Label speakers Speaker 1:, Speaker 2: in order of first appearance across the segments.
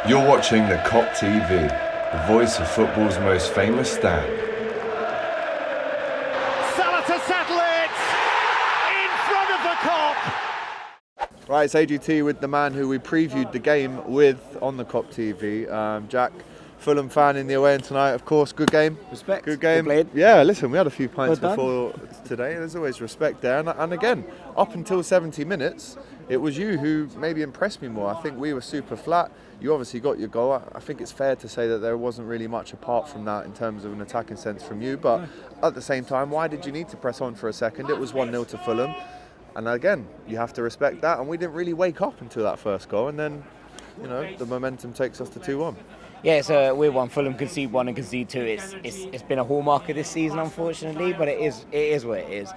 Speaker 1: You're watching the Kop TV, the voice of football's most famous stand.
Speaker 2: Salah to settle it in front of the Kop.
Speaker 3: Right, it's AGT with the man who we previewed the game with on the Kop TV, Jack. Fulham fan in the away end tonight, of course. Good game.
Speaker 4: Respect.
Speaker 3: Good game.
Speaker 4: Good played.
Speaker 3: Yeah, listen, we had a few pints
Speaker 4: Well
Speaker 3: before today. There's always respect there. And again, up until 70 minutes, it was you who maybe impressed me more. I think we were super flat. You obviously got your goal. I think it's fair to say that there wasn't really much apart from that in terms of an attacking sense from you. But at the same time, why did you need to press on for a second? It was 1-0 to Fulham. And again, you have to respect that. And we didn't really wake up until that first goal. And then, you know, the momentum takes us to 2-1.
Speaker 4: Yeah, it's a weird one. Fulham concede 1 and concede 2. It's been a hallmark of this season, unfortunately, but it is what it is.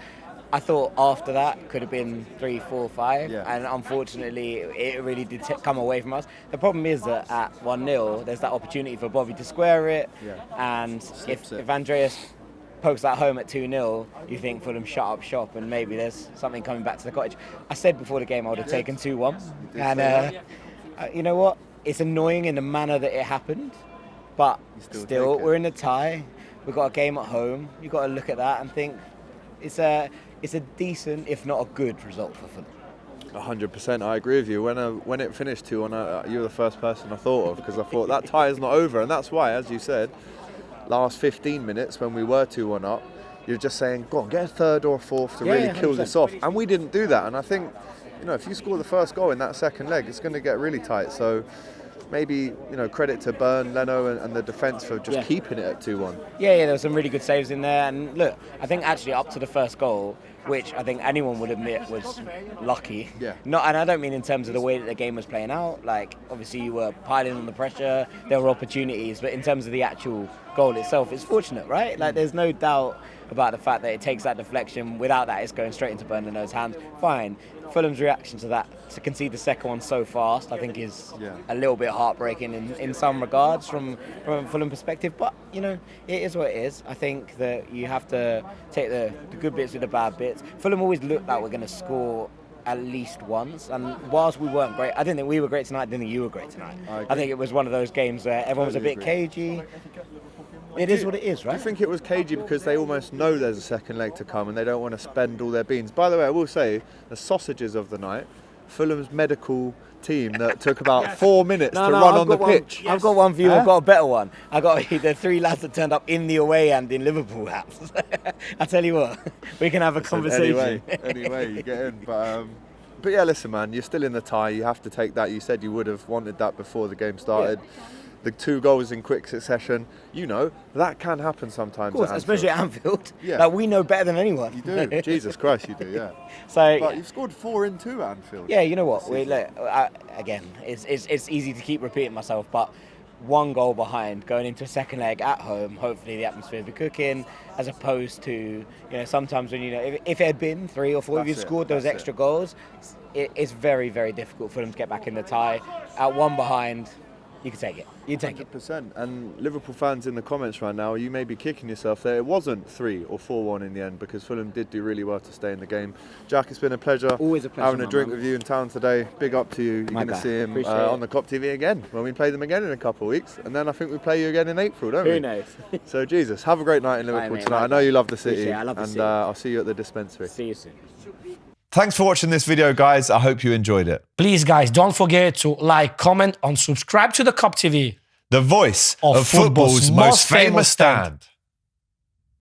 Speaker 4: I thought after that could have been 3, 4, 5, and unfortunately it really did come away from us. The problem is that at 1-0, there's that opportunity for Bobby to square it, and if Andreas pokes that home at 2-0, you think Fulham shut up shop and maybe there's something coming back to the cottage. I said before the game I would have taken 2-1, and you know what? It's annoying in the manner that it happened, but still we're in a tie. We've got a game at home. You've got to look at that and think it's a decent, if not a good, result for Fulham.
Speaker 3: 100%, I agree with you. When it finished 2-1, you were the first person I thought of, because I thought that tie is not over, and that's why, as you said, last 15 minutes when we were 2-1 up, you're just saying, go on, get a third or a fourth to really kill this off, and we didn't do that. And I think, you know, if you score the first goal in that second leg, it's going to get really tight. So maybe, you know, credit to Byrne, Leno and the defence for just keeping it at 2-1.
Speaker 4: Yeah, there were some really good saves in there. And look, I think actually up to the first goal, which I think anyone would admit was lucky. And I don't mean in terms of the way that the game was playing out. Like, obviously you were piling on the pressure, there were opportunities, but in terms of the actual goal itself, it's fortunate, right? Like, there's no doubt about the fact that it takes that deflection. Without that, it's going straight into Byrne Leno's hands. Fine. Fulham's reaction to that, to concede the second one so fast, I think is a little bit heartbreaking in some regards from a Fulham perspective. But, you know, it is what it is. I think that you have to take the good bits with the bad bits. Fulham always looked like we're going to score at least once, and whilst we weren't great, I didn't think we were great tonight, I didn't think you were great tonight. I think it was one of those games where everyone was a bit cagey. It is what it is, right?
Speaker 3: I think it was cagey because they almost know there's a second leg to come and they don't want to spend all their beans. By the way, I will say, the sausages of the night, Fulham's medical team that took about 4 minutes to run on the pitch.
Speaker 4: I've got one for you, I've got a better one. I got the 3 lads that turned up in the away and in Liverpool hats. I tell you what, we can have a conversation.
Speaker 3: Anyway, you get in. But yeah, listen, man, you're still in the tie. You have to take that. You said you would have wanted that before the game started. The 2 goals in quick succession, you know, that can happen sometimes.
Speaker 4: Of course, especially at Anfield. Like, we know better than anyone.
Speaker 3: You do. Jesus Christ, you do, yeah. But you've scored 4 in 2 at Anfield.
Speaker 4: Yeah, you know what? Again, it's easy to keep repeating myself, but 1 goal behind, going into a second leg at home, hopefully the atmosphere will be cooking, as opposed to, you know, sometimes when, you know, if it had been 3 or 4 of you scored those extra goals, it's very, very difficult for them to get back in the tie. At 1 behind, you can take it. You take
Speaker 3: 100%. And Liverpool fans in the comments right now, you may be kicking yourself there. It wasn't 3 or 4-1 in the end, because Fulham did do really well to stay in the game. Jack, it's been a pleasure.
Speaker 4: Always a pleasure.
Speaker 3: Having a drink with you in town today. Big up to you. You're going to see him on the Kop TV again when we play them again in a couple of weeks. And then I think we play you again in April, don't we?
Speaker 4: Who knows?
Speaker 3: So, Jesus, have a great night in Liverpool tonight. I know you love the city.
Speaker 4: I love the city.
Speaker 3: And I'll see you at the dispensary.
Speaker 4: See you soon.
Speaker 1: Thanks for watching this video, guys. I hope you enjoyed it.
Speaker 5: Please, guys, don't forget to like, comment, and subscribe to the Kop TV.
Speaker 1: The voice of football's most famous stand.